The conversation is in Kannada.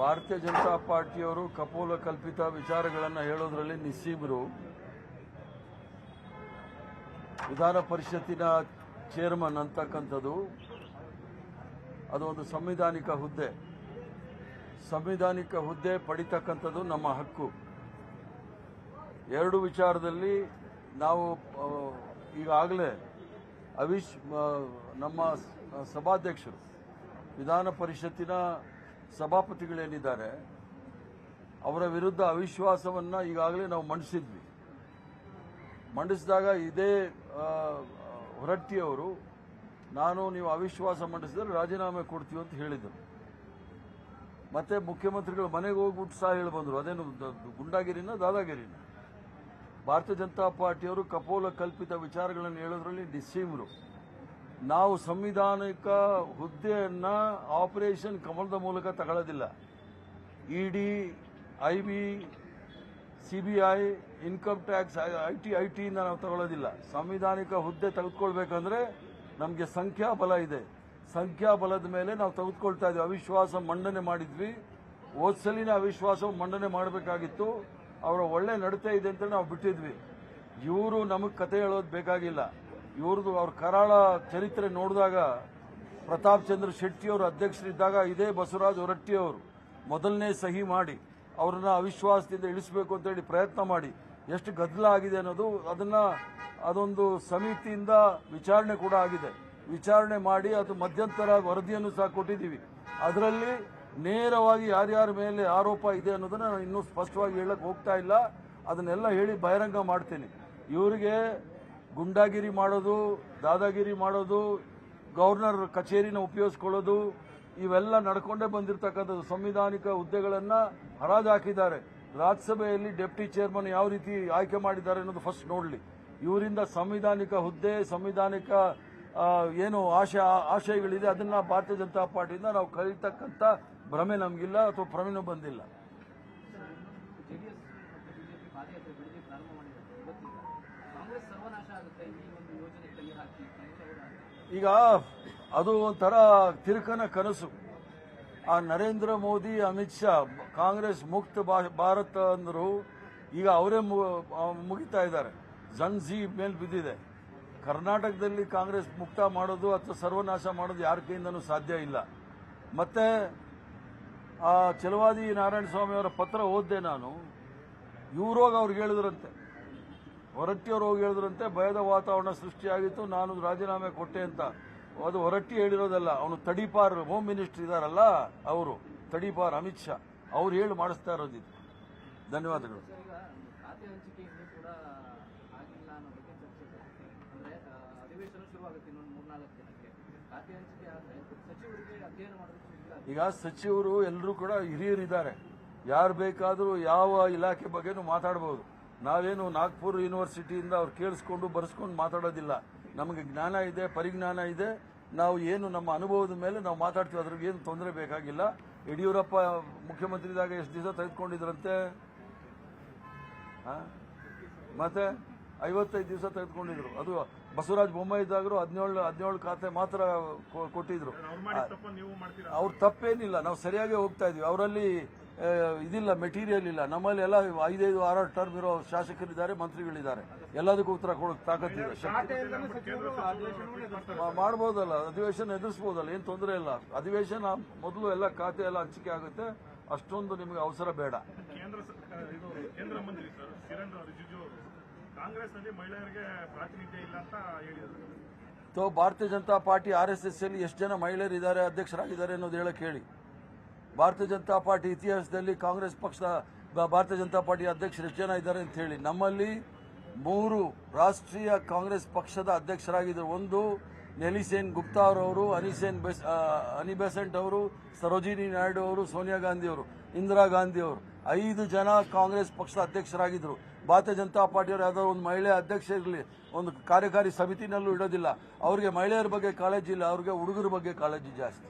ಭಾರತೀಯ ಜನತಾ ಪಾರ್ಟಿಯವರು ಕಪೋಲ ಕಲ್ಪಿತ ವಿಚಾರಗಳನ್ನು ಹೇಳೋದ್ರಲ್ಲಿ ನಿಸ್ಸೀಮರು. ವಿಧಾನ ಪರಿಷತ್ತಿನ ಚೇರ್ಮನ್ ಅಂತಕ್ಕಂಥದ್ದು ಅದು ಒಂದು ಸಂವಿಧಾನಿಕ ಹುದ್ದೆ. ಸಂವಿಧಾನಿಕ ಹುದ್ದೆ ಪಡಿತಕ್ಕಂಥದ್ದು ನಮ್ಮ ಹಕ್ಕು. ಎರಡು ವಿಚಾರದಲ್ಲಿ ನಾವು ಈಗಾಗಲೇ ನಮ್ಮ ಸಭಾಧ್ಯಕ್ಷರು ವಿಧಾನ ಪರಿಷತ್ತಿನ ಸಭಾಪತಿಗಳೇನಿದ್ದಾರೆ ಅವರ ವಿರುದ್ಧ ಅವಿಶ್ವಾಸವನ್ನು ಈಗಾಗಲೇ ನಾವು ಮಂಡಿಸಿದ್ವಿ. ಮಂಡಿಸಿದಾಗ ಇದೇ ಹೊರಟ್ಟಿಯವರು ನೀವು ಅವಿಶ್ವಾಸ ಮಂಡಿಸಿದ್ರೆ ರಾಜೀನಾಮೆ ಕೊಡ್ತೀವಿ ಅಂತ ಹೇಳಿದರು. ಮತ್ತೆ ಮುಖ್ಯಮಂತ್ರಿಗಳು ಮನೆಗೆ ಹೋಗ್ಬಿಟ್ಟು ಸಹ ಹೇಳಿ ಬಂದರು. ಅದೇನು ಗುಂಡಾಗಿರಿನ ದಾದಾಗಿರಿನ? ಭಾರತೀಯ ಜನತಾ ಪಾರ್ಟಿಯವರು ಕಪೋಲ ಕಲ್ಪಿತ ವಿಚಾರಗಳನ್ನು ಹೇಳೋದ್ರಲ್ಲಿ ನಿಸ್ಸೀಮರು. ನಾವು ಸಂವಿಧಾನಿಕ ಹುದ್ದೆಯನ್ನ ಆಪರೇಷನ್ ಕಮಲದ ಮೂಲಕ ತಗೊಳ್ಳೋದಿಲ್ಲ. ED, IB, CBI, income tax, IT ನಾವು ತಗೊಳ್ಳೋದಿಲ್ಲ. ಸಂವಿಧಾನಿಕ ಹುದ್ದೆ ತೆಗೆದುಕೊಳ್ಬೇಕಂದ್ರೆ ನಮಗೆ ಸಂಖ್ಯಾಬಲ ಇದೆ. ಸಂಖ್ಯಾಬಲದ ಮೇಲೆ ನಾವು ತೆಗೆದುಕೊಳ್ತಾ ಇದ್ವಿ. ಅವಿಶ್ವಾಸ ಮಂಡನೆ ಮಾಡಿದ್ವಿ. ಹೋದ್ಸಲಿನ ಅವಿಶ್ವಾಸ ಮಂಡನೆ ಮಾಡಬೇಕಾಗಿತ್ತು. ಅವರ ಒಳ್ಳೆ ನಡತೆ ಇದೆ ಅಂತ ನಾವು ಬಿಟ್ಟಿದ್ವಿ. ಇವರು ನಮಗೆ ಕತೆ ಹೇಳೋದು ಬೇಕಾಗಿಲ್ಲ. ಇವ್ರದ್ದು ಅವ್ರ ಕರಾಳ ಚರಿತ್ರೆ ನೋಡಿದಾಗ ಪ್ರತಾಪ್ ಚಂದ್ರ ಶೆಟ್ಟಿಯವರು ಅಧ್ಯಕ್ಷರಿದ್ದಾಗ ಇದೇ ಬಸವರಾಜ ಹೊರಟ್ಟಿಯವರು ಮೊದಲನೇ ಸಹಿ ಮಾಡಿ ಅವ್ರನ್ನ ಅವಿಶ್ವಾಸದಿಂದ ಇಳಿಸಬೇಕು ಅಂತೇಳಿ ಪ್ರಯತ್ನ ಮಾಡಿ ಎಷ್ಟು ಗದ್ದಲ ಆಗಿದೆ ಅನ್ನೋದು ಅದೊಂದು ಸಮಿತಿಯಿಂದ ವಿಚಾರಣೆ ಕೂಡ ಆಗಿದೆ. ವಿಚಾರಣೆ ಮಾಡಿ ಅದು ಮಧ್ಯಂತರ ವರದಿಯನ್ನು ಸಹ ಕೊಟ್ಟಿದ್ದೀವಿ. ಅದರಲ್ಲಿ ನೇರವಾಗಿ ಯಾರ್ಯಾರ ಮೇಲೆ ಆರೋಪ ಇದೆ ಅನ್ನೋದನ್ನ ನಾನು ಇನ್ನೂ ಸ್ಪಷ್ಟವಾಗಿ ಹೇಳಕ್ಕೆ ಹೋಗ್ತಾ ಇಲ್ಲ. ಅದನ್ನೆಲ್ಲ ಹೇಳಿ ಬಹಿರಂಗ ಮಾಡ್ತೇನೆ. ಇವರಿಗೆ ಗುಂಡಾಗಿರಿ ಮಾಡೋದು, ದಾದಾಗಿರಿ ಮಾಡೋದು, ಗವರ್ನರ್ ಕಚೇರಿನ ಉಪಯೋಗಿಸ್ಕೊಳ್ಳೋದು ಇವೆಲ್ಲ ನಡ್ಕೊಂಡೇ ಬಂದಿರತಕ್ಕಂಥದ್ದು. ಸಂವಿಧಾನಿಕ ಹುದ್ದೆಗಳನ್ನು ಹರಾಜು ಹಾಕಿದ್ದಾರೆ. ರಾಜ್ಯಸಭೆಯಲ್ಲಿ ಡೆಪ್ಟಿ ಚೇರ್ಮನ್ ಯಾವ ರೀತಿ ಆಯ್ಕೆ ಮಾಡಿದ್ದಾರೆ ಅನ್ನೋದು ಫಸ್ಟ್ ನೋಡಲಿ. ಇವರಿಂದ ಸಂವಿಧಾನಿಕ ಹುದ್ದೆ, ಸಂವಿಧಾನಿಕ ಏನು ಆಶಯಗಳಿದೆ ಅದನ್ನ ಭಾರತೀಯ ಜನತಾ ಪಾರ್ಟಿಯಿಂದ ನಾವು ಕಲಿತಕ್ಕಂಥ ಭ್ರಮೆ ನಮಗಿಲ್ಲ ಅಥವಾ ಭ್ರಮೆನೂ ಬಂದಿಲ್ಲ. ಈಗ ಅದು ಒಂಥರ ತಿರುಕನ ಕನಸು. ಆ ನರೇಂದ್ರ ಮೋದಿ, ಅಮಿತ್ ಶಾ ಕಾಂಗ್ರೆಸ್ ಮುಕ್ತ ಭಾರತ ಅಂದರು. ಈಗ ಅವರೇ ಮುಗಿತಾ ಇದ್ದಾರೆ. ಜನ್ಜಿ ಮೇಲ್ ಬಿದ್ದಿದೆ. ಕರ್ನಾಟಕದಲ್ಲಿ ಕಾಂಗ್ರೆಸ್ ಮುಕ್ತ ಮಾಡೋದು ಅಥವಾ ಸರ್ವನಾಶ ಮಾಡೋದು ಯಾರ ಕೈಯಿಂದನೂ ಸಾಧ್ಯ ಇಲ್ಲ. ಮತ್ತೆ ಆ ಛಲವಾದಿ ನಾರಾಯಣ ಸ್ವಾಮಿ ಅವರ ಪತ್ರ ಓದಿದೆ ನಾನು. ಇವರೋಗಿ ಅವ್ರಿಗೆ ಹೇಳಿದ್ರಂತೆ, ಹೊರಟ್ಟಿಯವರು ಹೋಗಿ ಹೇಳಿದ್ರಂತೆ ಭಯದ ವಾತಾವರಣ ಸೃಷ್ಟಿಯಾಗಿತ್ತು, ನಾನು ರಾಜೀನಾಮೆ ಕೊಟ್ಟೆ ಅಂತ. ಅದು ಹೊರಟ್ಟಿ ಹೇಳಿರೋದಲ್ಲ, ಅವನು ತಡಿಪಾರ್ ಹೋಮ್ ಮಿನಿಸ್ಟರ್ ಇದಾರಲ್ಲ ಅವರು, ತಡಿಪಾರ್ ಅಮಿತ್ ಶಾ ಅವ್ರು ಹೇಳಿ ಮಾಡಿಸ್ತಾ ಇರೋದಿತ್ತು. ಧನ್ಯವಾದಗಳು. ಈಗ ಸಚಿವರು ಎಲ್ಲರೂ ಕೂಡ ಹಿರಿಯರಿದ್ದಾರೆ. ಯಾರು ಬೇಕಾದರೂ ಯಾವ ಇಲಾಖೆ ಬಗ್ಗೆನೂ ಮಾತಾಡಬಹುದು. ನಾವೇನು ನಾಗ್ಪುರ್ ಯೂನಿವರ್ಸಿಟಿಯಿಂದ ಅವ್ರು ಕೇಳಿಸ್ಕೊಂಡು ಬರೆಸ್ಕೊಂಡು ಮಾತಾಡೋದಿಲ್ಲ. ನಮಗೆ ಜ್ಞಾನ ಇದೆ, ಪರಿಜ್ಞಾನ ಇದೆ. ನಾವು ಏನು ನಮ್ಮ ಅನುಭವದ ಮೇಲೆ ನಾವು ಮಾತಾಡ್ತೀವಿ. ಅದ್ರಿಗೆ ಏನು ತೊಂದರೆ ಬೇಕಾಗಿಲ್ಲ. ಯಡಿಯೂರಪ್ಪ ಮುಖ್ಯಮಂತ್ರಿ ಇದ್ದಾಗ ಎಷ್ಟು ದಿವಸ ತೆಗೆದುಕೊಂಡಿದ್ರಂತೆ? ಮತ್ತೆ 55 ದಿವಸ ತೆಗೆದುಕೊಂಡಿದ್ರು. ಅದು ಬಸವರಾಜ ಬೊಮ್ಮಾಯಿ ಇದ್ದಾಗರು 17 ಖಾತೆ ಮಾತ್ರ ಕೊಟ್ಟಿದ್ರು. ಅವ್ರ ತಪ್ಪೇನಿಲ್ಲ, ನಾವು ಸರಿಯಾಗಿ ಹೋಗ್ತಾ ಇದೀವಿ. ಅವರಲ್ಲಿ ಇದಿಲ್ಲ, ಮೆಟೀರಿಯಲ್ ಇಲ್ಲ. ನಮ್ಮಲ್ಲಿ ಎಲ್ಲ 5-6 ಟರ್ಮ್ ಇರೋ ಶಾಸಕರಿದ್ದಾರೆ, ಮಂತ್ರಿಗಳಿದ್ದಾರೆ. ಎಲ್ಲದಕ್ಕೂ ಉತ್ತರ ಕೊಡೋಕೆ ತಾಕತ್ತಿದೆ. ಮಾಡ್ಬೋದಲ್ಲ, ಅಧಿವೇಶನ ಎದುರಿಸಬಹುದಲ್ಲ, ಏನು ತೊಂದರೆ ಇಲ್ಲ. ಅಧಿವೇಶನ ಮೊದಲು ಎಲ್ಲ ಖಾತೆ ಎಲ್ಲ ಹಂಚಿಕೆ ಆಗುತ್ತೆ. ಅಷ್ಟೊಂದು ನಿಮಗೆ ಅವಸರ ಬೇಡ. ಕೇಂದ್ರ ಮಂತ್ರಿ ಸರ್ ಕಿರಣ್ ರಿಜಿಜು ಅವರು ಕಾಂಗ್ರೆಸ್ನಲ್ಲಿ ಮಹಿಳೆಯರಿಗೆ ಪ್ರಾತಿನಿಧ್ಯ ಇಲ್ಲ ಅಂತ ಹೇಳಿದರು. ಭಾರತೀಯ ಜನತಾ ಪಾರ್ಟಿ RSS ಅಲ್ಲಿ ಎಷ್ಟು ಜನ ಮಹಿಳೆಯರಿದ್ದಾರೆ, ಅಧ್ಯಕ್ಷರಾಗಿದ್ದಾರೆ ಅನ್ನೋದು ಹೇಳಕ್ಕೆ ಹೇಳಿ. ಭಾರತೀಯ ಜನತಾ ಪಾರ್ಟಿ ಇತಿಹಾಸದಲ್ಲಿ ಕಾಂಗ್ರೆಸ್ ಪಕ್ಷದ ಭಾರತೀಯ ಜನತಾ ಪಾರ್ಟಿ ಅಧ್ಯಕ್ಷರು ಎಷ್ಟು ಜನ ಇದ್ದಾರೆ ಅಂತ ಹೇಳಿ. ನಮ್ಮಲ್ಲಿ 3 ರಾಷ್ಟ್ರೀಯ ಕಾಂಗ್ರೆಸ್ ಪಕ್ಷದ ಅಧ್ಯಕ್ಷರಾಗಿದ್ದರು. ಒಂದು ನೆಲಿಸೇನ್ ಗುಪ್ತಾ ಅವರವರು, ಅನಿ ಬೆಸೆಂಟ್ ಅವರು, ಸರೋಜಿನಿ ನಾಯ್ಡು ಅವರು, ಸೋನಿಯಾ ಗಾಂಧಿ ಅವರು, ಇಂದಿರಾ ಗಾಂಧಿ ಅವರು. 5 ಜನ ಕಾಂಗ್ರೆಸ್ ಪಕ್ಷದ ಅಧ್ಯಕ್ಷರಾಗಿದ್ದರು. ಭಾರತೀಯ ಜನತಾ ಪಾರ್ಟಿಯವರು ಯಾವ್ದಾದ್ರು ಒಂದು ಮಹಿಳೆ ಅಧ್ಯಕ್ಷ ಇರಲಿ, ಒಂದು ಕಾರ್ಯಕಾರಿ ಸಮಿತಿನಲ್ಲೂ ಇಡೋದಿಲ್ಲ. ಅವ್ರಿಗೆ ಮಹಿಳೆಯರ ಬಗ್ಗೆ ಕಾಳಜಿ ಇಲ್ಲ, ಅವ್ರಿಗೆ ಹುಡುಗರ ಬಗ್ಗೆ ಕಾಳಜಿ ಜಾಸ್ತಿ.